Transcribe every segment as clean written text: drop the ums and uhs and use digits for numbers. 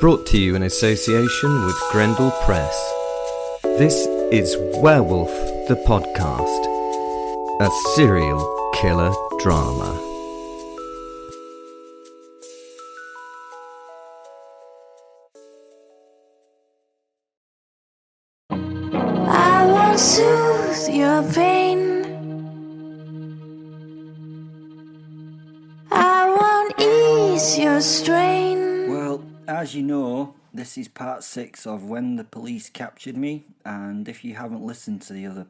Brought to you in association with Grendel Press. This is Werewolf the Podcast, a serial killer drama. I won't soothe your pain. I won't ease your strain. Well, as you know, this is part 6 of When the Police Captured Me, and if you haven't listened to the other,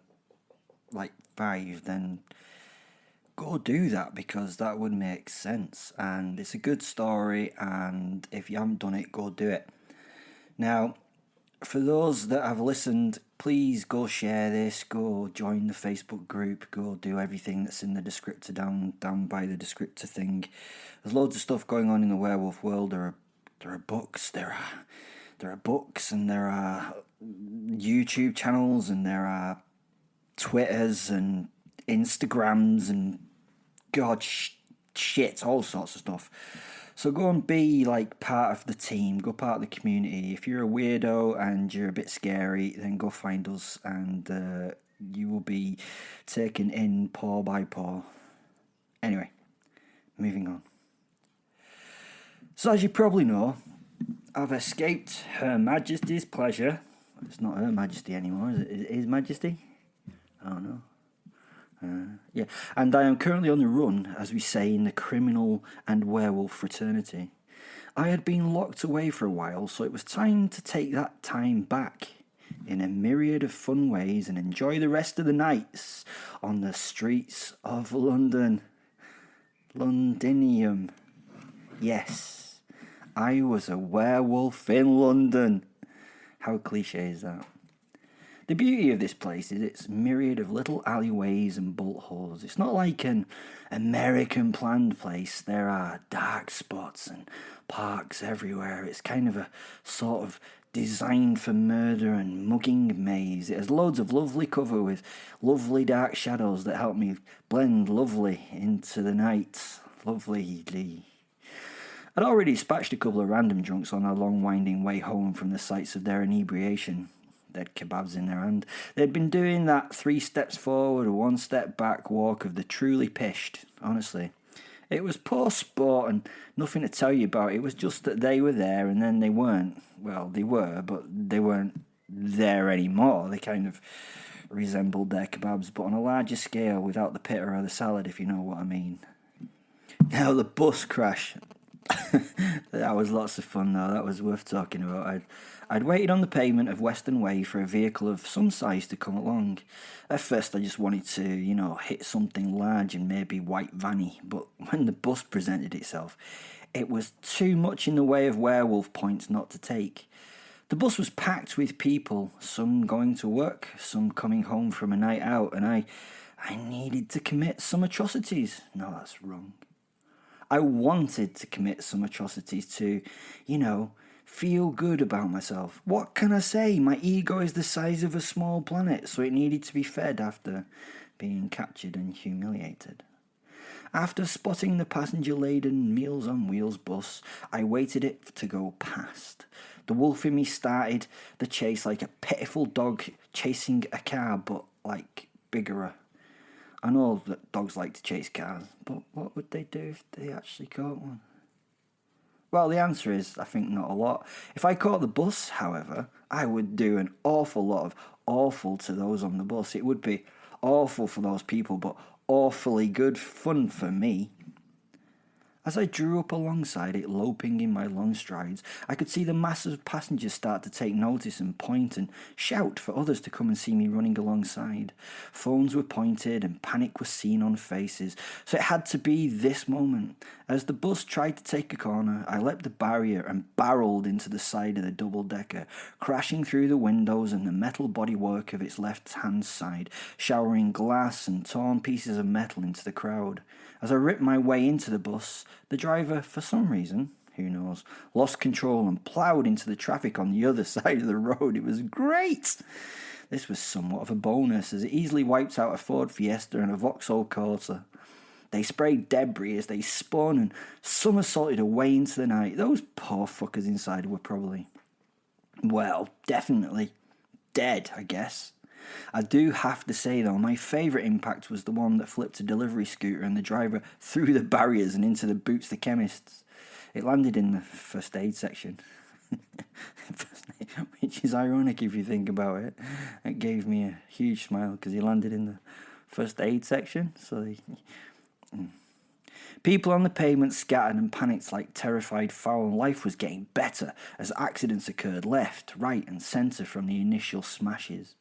5, then go do that, because that would make sense, and it's a good story, and if you haven't done it, go do it. Now, for those that have listened, please go share this, go join the Facebook group, go do everything that's in the descriptor down by the descriptor thing. There's loads of stuff going on in the werewolf world. There are books, there are books, and there are YouTube channels, and there are Twitters and Instagrams and shit, all sorts of stuff. So go and be part of the team, go part of the community. If you're a weirdo and you're a bit scary, then go find us, and you will be taken in paw by paw. Anyway, moving on. So as you probably know, I've escaped Her Majesty's pleasure. It's not Her Majesty anymore, is it? His Majesty? I don't know. Yeah, and I am currently on the run, as we say in the criminal and werewolf fraternity. I had been locked away for a while, so it was time to take that time back in a myriad of fun ways and enjoy the rest of the nights on the streets of London. Londinium. Yes, I was a werewolf in London. How cliche is that? The beauty of this place is its myriad of little alleyways and bolt holes. It's not like an American planned place. There are dark spots and parks everywhere. It's kind of a sort of designed for murder and mugging maze. It has loads of lovely cover with lovely dark shadows that help me blend lovely into the night. Lovely. I'd already dispatched a couple of random drunks on a long winding way home from the sites of their inebriation. They had kebabs in their hand. They'd been doing that 3 steps forward, 1 step back walk of the truly pished, honestly. It was poor sport and nothing to tell you about. It was just that they were there and then they weren't. Well, they were, but they weren't there anymore. They kind of resembled their kebabs, but on a larger scale without the pitta or the salad, if you know what I mean. Now, the bus crash. That was lots of fun, though. That was worth talking about. I'd waited on the pavement of Western Way for a vehicle of some size to come along. At first, I just wanted to, hit something large and maybe white vanny. But when the bus presented itself, it was too much in the way of werewolf points not to take. The bus was packed with people, some going to work, some coming home from a night out, and I needed to commit some atrocities. No, that's wrong. I wanted to commit some atrocities to, feel good about myself. What can I say? My ego is the size of a small planet, so it needed to be fed after being captured and humiliated. After spotting the passenger-laden Meals on Wheels bus, I waited it to go past. The wolf in me started the chase like a pitiful dog chasing a car, but bigger. I know that dogs like to chase cars, but what would they do if they actually caught one? Well, the answer is, I think, not a lot. If I caught the bus, however, I would do an awful lot of awful to those on the bus. It would be awful for those people, but awfully good fun for me. As I drew up alongside it, loping in my long strides, I could see the mass of passengers start to take notice and point and shout for others to come and see me running alongside. Phones were pointed and panic was seen on faces, so it had to be this moment. As the bus tried to take a corner, I leapt the barrier and barreled into the side of the double-decker, crashing through the windows and the metal bodywork of its left-hand side, showering glass and torn pieces of metal into the crowd. As I ripped my way into the bus, the driver, for some reason, who knows, lost control and ploughed into the traffic on the other side of the road. It was great! This was somewhat of a bonus, as it easily wiped out a Ford Fiesta and a Vauxhall Corsa. They sprayed debris as they spun and somersaulted away into the night. Those poor fuckers inside were probably, well, definitely dead, I guess. I do have to say, though, my favourite impact was the one that flipped a delivery scooter and the driver through the barriers and into the Boots the Chemist's. It landed in the first aid section. Which is ironic if you think about it. It gave me a huge smile because he landed in the first aid section. People on the pavement scattered and panicked like terrified fowl, and life was getting better as accidents occurred left, right and centre from the initial smashes.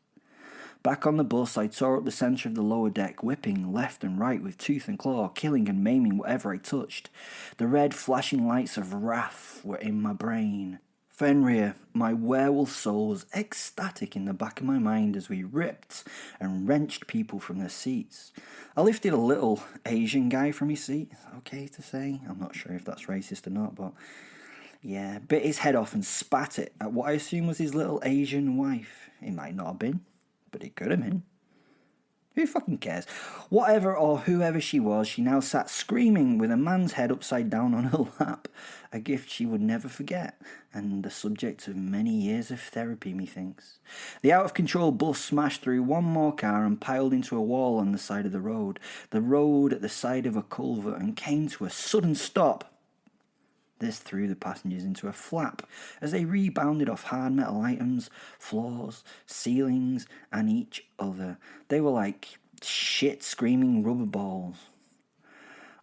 Back on the bus, I tore up the centre of the lower deck, whipping left and right with tooth and claw, killing and maiming whatever I touched. The red flashing lights of wrath were in my brain. Fenrir, my werewolf soul, was ecstatic in the back of my mind as we ripped and wrenched people from their seats. I lifted a little Asian guy from his seat, okay to say. I'm not sure if that's racist or not, but yeah, bit his head off and spat it at what I assume was his little Asian wife. It might not have been, but it could have been. Who fucking cares? Whatever or whoever she was, she now sat screaming with a man's head upside down on her lap. A gift she would never forget, and the subject of many years of therapy, methinks. The out-of-control bus smashed through one more car and piled into a wall on the side of the road at the side of a culvert, and came to a sudden stop. This threw the passengers into a flap as they rebounded off hard metal items, floors, ceilings, and each other. They were like shit screaming rubber balls.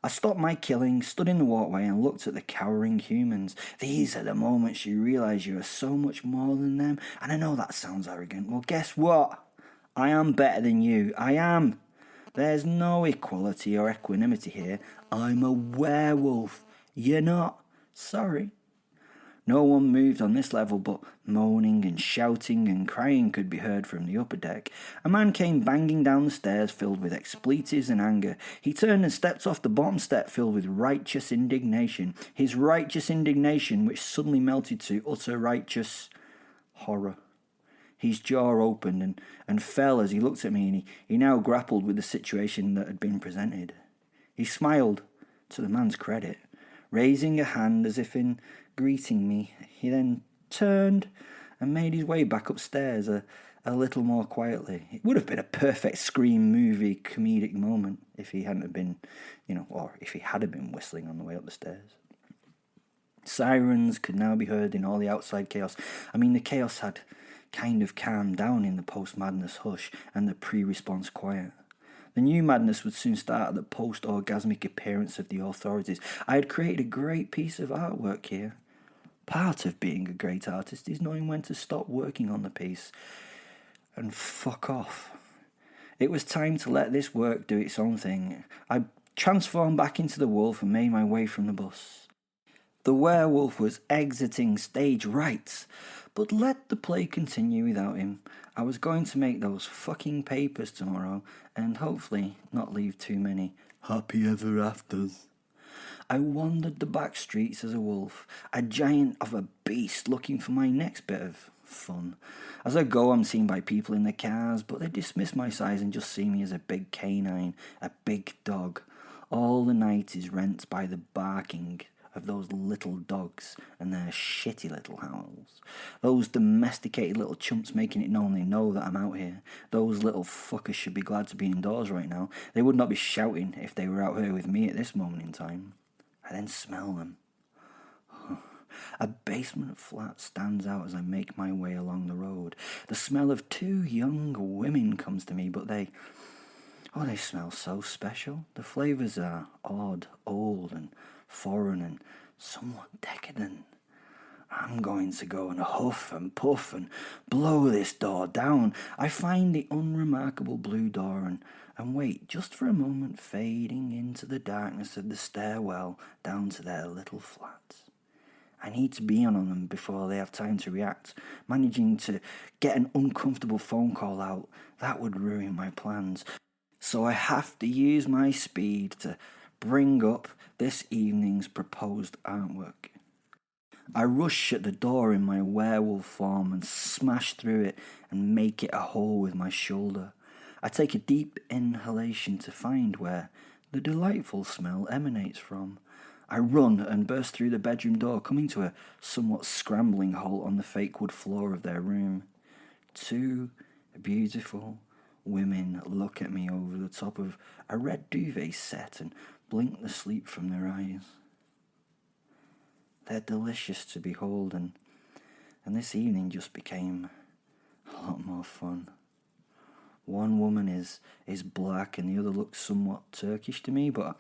I stopped my killing, stood in the walkway and looked at the cowering humans. These are the moments you realise you are so much more than them. And I know that sounds arrogant. Well, guess what? I am better than you. I am. There's no equality or equanimity here. I'm a werewolf. You're not. Sorry. No one moved on this level, but moaning and shouting and crying could be heard from the upper deck. A man came banging down the stairs filled with expletives and anger. He turned and stepped off the bottom step filled with righteous indignation. His righteous indignation which suddenly melted to utter righteous horror. His jaw opened and fell as he looked at me, and he now grappled with the situation that had been presented. He smiled, to the man's credit, raising a hand as if in greeting me. He then turned and made his way back upstairs a little more quietly. It would have been a perfect Scream movie comedic moment if he hadn't have been, or if he had been whistling on the way up the stairs. Sirens could now be heard in all the outside chaos. I mean, the chaos had kind of calmed down in the post-madness hush and the pre-response quiet. The new madness would soon start at the post-orgasmic appearance of the authorities. I had created a great piece of artwork here. Part of being a great artist is knowing when to stop working on the piece and fuck off. It was time to let this work do its own thing. I transformed back into the wolf and made my way from the bus. The werewolf was exiting stage right, but let the play continue without him. I was going to make those fucking papers tomorrow and hopefully not leave too many happy ever afters. I wandered the back streets as a wolf, a giant of a beast looking for my next bit of fun. As I go, I'm seen by people in their cars, but they dismiss my size and just see me as a big canine, a big dog. All the night is rent by the barking of those little dogs and their shitty little howls. Those domesticated little chumps making it known they know that I'm out here. Those little fuckers should be glad to be indoors right now. They would not be shouting if they were out here with me at this moment in time. I then smell them. A basement flat stands out as I make my way along the road. The smell of two young women comes to me, but they smell so special. The flavours are odd, old and foreign and somewhat decadent. I'm going to go and huff and puff and blow this door down. I find the unremarkable blue door and wait just for a moment, fading into the darkness of the stairwell down to their little flat. I need to be on them before they have time to react. Managing to get an uncomfortable phone call out, that would ruin my plans. So I have to use my speed to bring up this evening's proposed artwork. I rush at the door in my werewolf form and smash through it and make it a hole with my shoulder. I take a deep inhalation to find where the delightful smell emanates from. I run and burst through the bedroom door, coming to a somewhat scrambling halt on the fake wood floor of their room. Two beautiful women look at me over the top of a red duvet set and blink the sleep from their eyes. They're delicious to behold, and this evening just became a lot more fun. One woman is black and the other looks somewhat Turkish to me, but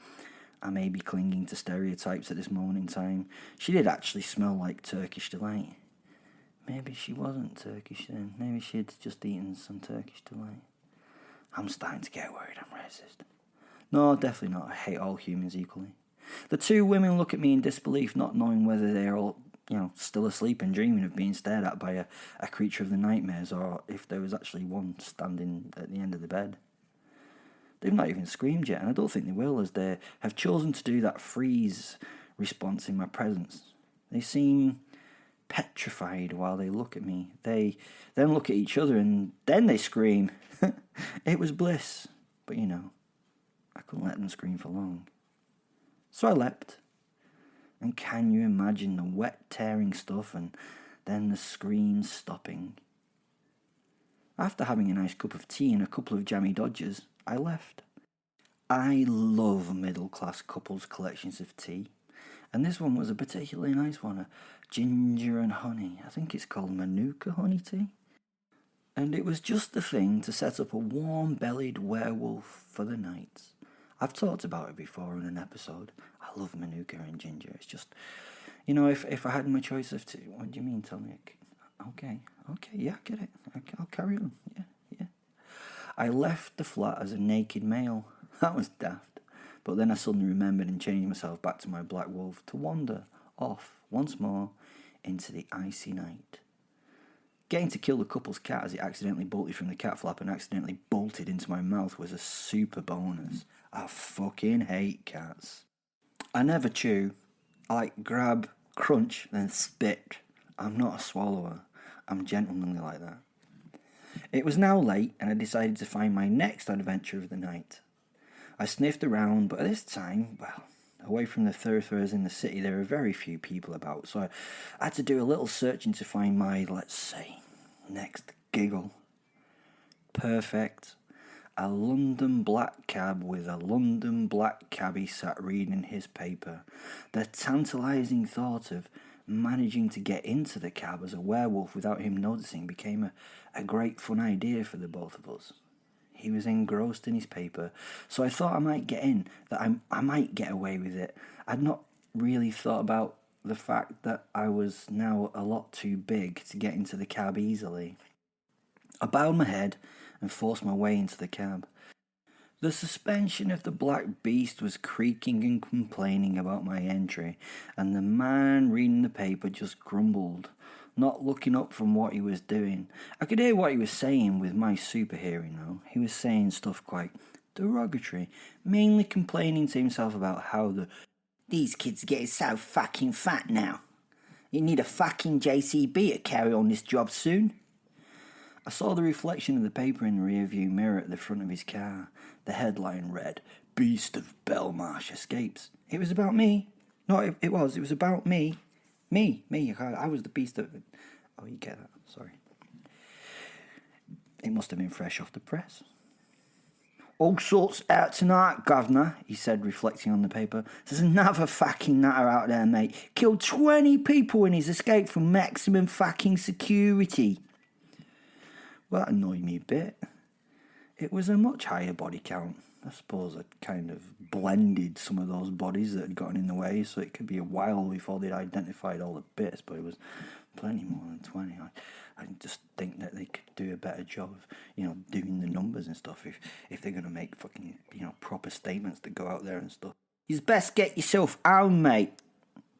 I may be clinging to stereotypes at this moment in time. She did actually smell like Turkish delight. Maybe she wasn't Turkish then. Maybe she'd just eaten some Turkish delight. I'm starting to get worried I'm racist. No, definitely not. I hate all humans equally. The two women look at me in disbelief, not knowing whether they're all, still asleep and dreaming of being stared at by a creature of the nightmares, or if there was actually one standing at the end of the bed. They've not even screamed yet, and I don't think they will, as they have chosen to do that freeze response in my presence. They seem petrified while they look at me. They then look at each other, and then they scream. It was bliss, but I couldn't let them scream for long. So I leapt, and can you imagine the wet tearing stuff and then the screams stopping? After having a nice cup of tea and a couple of jammy dodgers, I left. I love middle-class couples' collections of tea, and this one was a particularly nice one, a ginger and honey. I think it's called Manuka honey tea. And it was just the thing to set up a warm-bellied werewolf for the night. I've talked about it before in an episode. I love Manuka and ginger. It's just, if I had my choice of tea, what do you mean? Tell me. Okay, yeah, I get it. I'll carry on. Yeah. I left the flat as a naked male. That was daft. But then I suddenly remembered and changed myself back to my black wolf to wander off once more into the icy night. Getting to kill the couple's cat as it accidentally bolted from the cat flap and accidentally bolted into my mouth was a super bonus. I fucking hate cats. I never chew. I grab, crunch, then spit. I'm not a swallower. I'm gentlemanly like that. It was now late, and I decided to find my next adventure of the night. I sniffed around, but at this time, away from the thoroughfares in the city, there were very few people about, so I had to do a little searching to find my, let's say, next giggle. Perfect. A London black cab with a London black cabbie sat reading his paper. The tantalising thought of managing to get into the cab as a werewolf without him noticing became a great fun idea for the both of us. He was engrossed in his paper, so I thought I might get in, that I might get away with it. I'd not really thought about the fact that I was now a lot too big to get into the cab easily. I bowed my head and forced my way into the cab. The suspension of the black beast was creaking and complaining about my entry, and the man reading the paper just grumbled, not looking up from what he was doing. I could hear what he was saying with my super hearing, though. He was saying stuff quite derogatory, mainly complaining to himself about how these kids are getting so fucking fat now. You need a fucking JCB to carry on this job soon. I saw the reflection of the paper in the rearview mirror at the front of his car. The headline read, "Beast of Belmarsh escapes." It was about me. No, it was about me. Me. I was the beast of... Oh, you get that. Sorry. It must have been fresh off the press. "All sorts out tonight, governor," he said, reflecting on the paper. "There's another fucking nutter out there, mate. Killed 20 people in his escape from maximum fucking security." Well, that annoyed me a bit. It was a much higher body count. I suppose I'd kind of blended some of those bodies that had gotten in the way, so it could be a while before they'd identified all the bits, but it was plenty more than 20. I just think that they could do a better job of, doing the numbers and stuff if they're going to make fucking, proper statements that go out there and stuff. "You'd best get yourself home, mate,"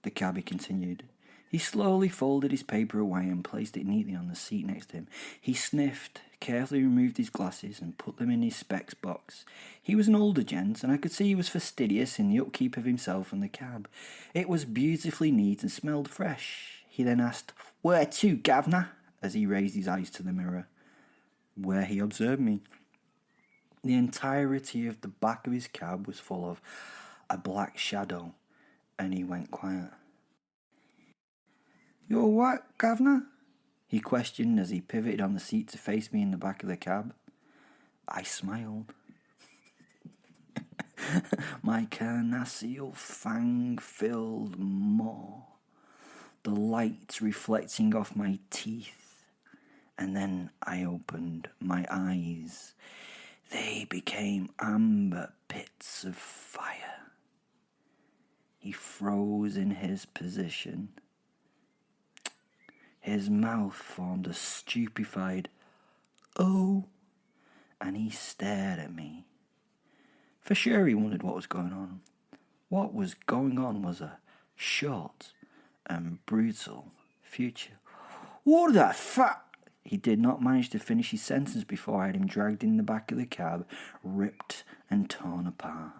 the cabbie continued. He slowly folded his paper away and placed it neatly on the seat next to him. He sniffed, carefully removed his glasses and put them in his specs box. He was an older gent, and I could see he was fastidious in the upkeep of himself and the cab. It was beautifully neat and smelled fresh. He then asked, "Where to, governor?" as he raised his eyes to the mirror, where he observed me. The entirety of the back of his cab was full of a black shadow, and he went quiet. "You're what, governor?" he questioned as he pivoted on the seat to face me in the back of the cab. I smiled. My carnassial fang-filled maw, the light reflecting off my teeth, and then I opened my eyes. They became amber pits of fire. He froze in his position. His mouth formed a stupefied "oh," and he stared at me. For sure he wondered what was going on. What was going on was a short and brutal future. "What the fuck?" He did not manage to finish his sentence before I had him dragged in the back of the cab, ripped and torn apart.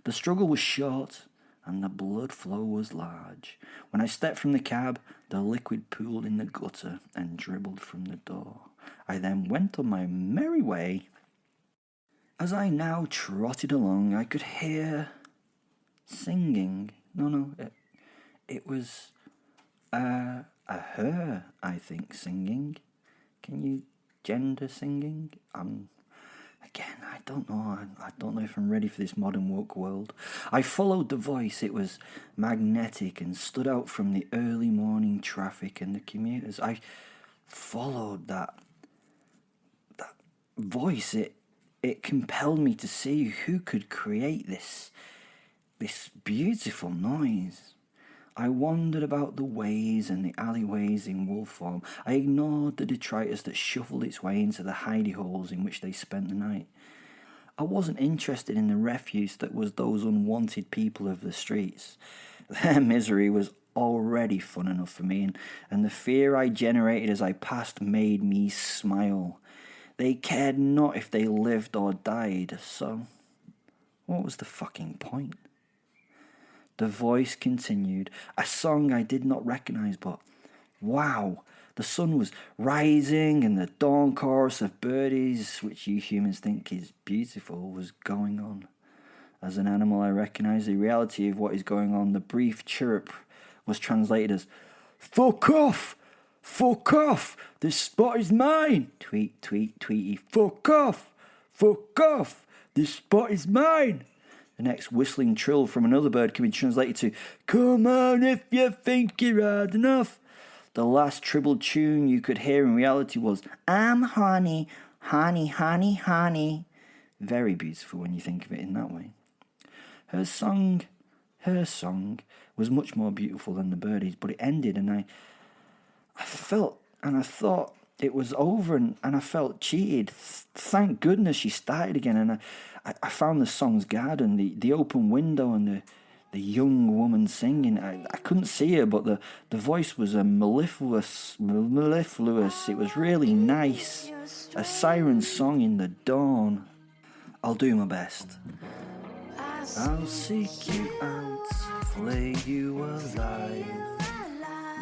The struggle was short, and the blood flow was large. When I stepped from the cab, the liquid pooled in the gutter and dribbled from the door. I then went on my merry way. As I now trotted along, I could hear singing. It was a her, I think, singing. Can you gender singing? Again, I don't know. I don't know if I'm ready for this modern woke world. I followed the voice. It was magnetic and stood out from the early morning traffic and the commuters. I followed that voice. It compelled me to see who could create this beautiful noise. I wandered about the ways and the alleyways in Wolfholm. I ignored the detritus that shuffled its way into the hidey holes in which they spent the night. I wasn't interested in the refuse that was those unwanted people of the streets. Their misery was already fun enough for me, and the fear I generated as I passed made me smile. They cared not if they lived or died, so what was the fucking point? The voice continued, a song I did not recognize, but wow, the sun was rising and the dawn chorus of birdies, which you humans think is beautiful, was going on. As an animal, I recognize the reality of what is going on. The brief chirp was translated as, "Fuck off! Fuck off! This spot is mine!" Tweet, tweet, tweety. "Fuck off! Fuck off! This spot is mine!" The next whistling trill from another bird can be translated to, "Come on if you think you're hard enough." The last tribbled tune you could hear in reality was, "I'm honey, honey, honey, honey." Very beautiful when you think of it in that way. Her song was much more beautiful than the birdies, but it ended and I felt and I thought it was over and I felt cheated. Thank goodness she started again, and I found the song's garden, the open window and the young woman singing. I couldn't see her, but the voice was a mellifluous. It was really nice. A siren song in the dawn. I'll do my best. I'll seek you out, flay you alive.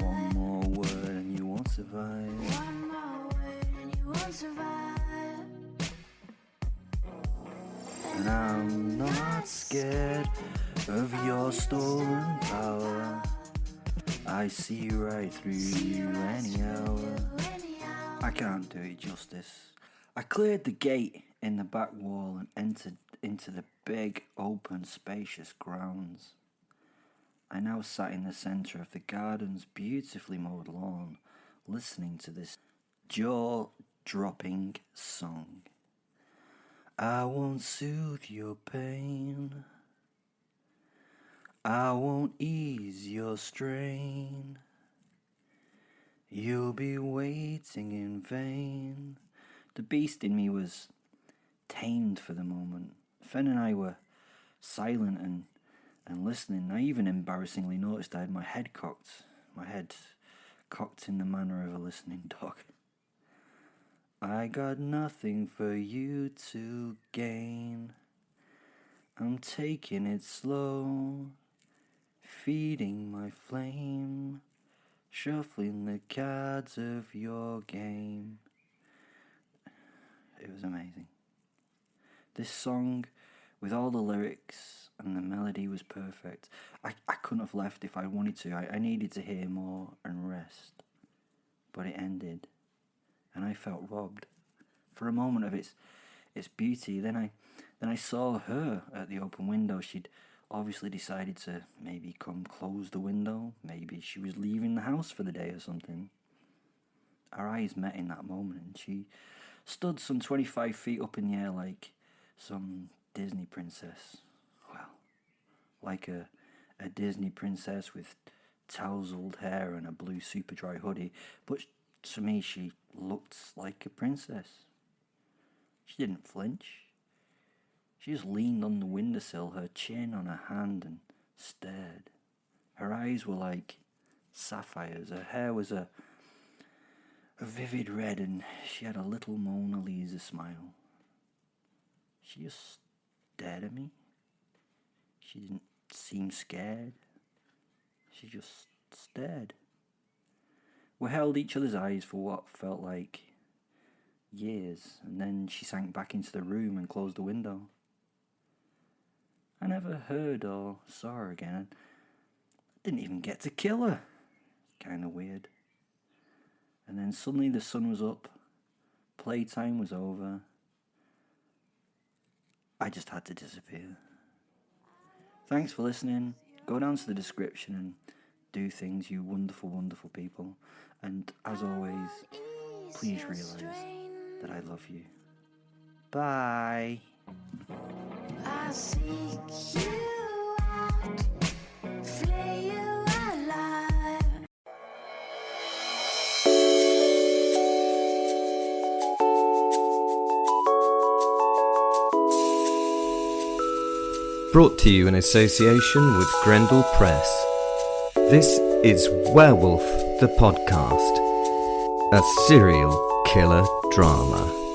One more word and you won't survive. One more word and you won't survive. And I'm not scared of your stolen power. I see right through you any hour. I can't do it justice. I cleared the gate in the back wall and entered into the big, open, spacious grounds. I now sat in the centre of the garden's beautifully mowed lawn, listening to this jaw-dropping song. I won't soothe your pain. I won't ease your strain. You'll be waiting in vain. The beast in me was tamed for the moment. Fen and I were silent and listening. I even embarrassingly noticed I had my head cocked in the manner of a listening dog. I got nothing for you to gain. I'm taking it slow, feeding my flame, shuffling the cards of your game. It was amazing. This song, with all the lyrics and the melody, was perfect. I couldn't have left if I wanted to. I needed to hear more and rest. But it ended, and I felt robbed. For a moment of its beauty, then I saw her at the open window. She'd obviously decided to maybe come close the window. Maybe she was leaving the house for the day or something. Our eyes met in that moment, and she stood some 25 feet up in the air like some Disney princess. Well, like a Disney princess with tousled hair and a blue super dry hoodie, but to me she looked like a princess. She didn't flinch. She just leaned on the windowsill, her chin on her hand, and stared. Her eyes were like sapphires. Her hair was a vivid red, and she had a little Mona Lisa smile. She just stared at me. She didn't seem scared. She just stared. We held each other's eyes for what felt like years, and then she sank back into the room and closed the window. I never heard or saw her again. I didn't even get to kill her. Kind of weird. And then suddenly the sun was up. Playtime was over. I just had to disappear. Thanks for listening. Go down to the description and do things, you wonderful, wonderful people. And as always, please realise that I love you. Bye. I seek you out, flay you alive. Brought to you in association with Grendel Press. This is Werewolf the Podcast, a serial killer drama.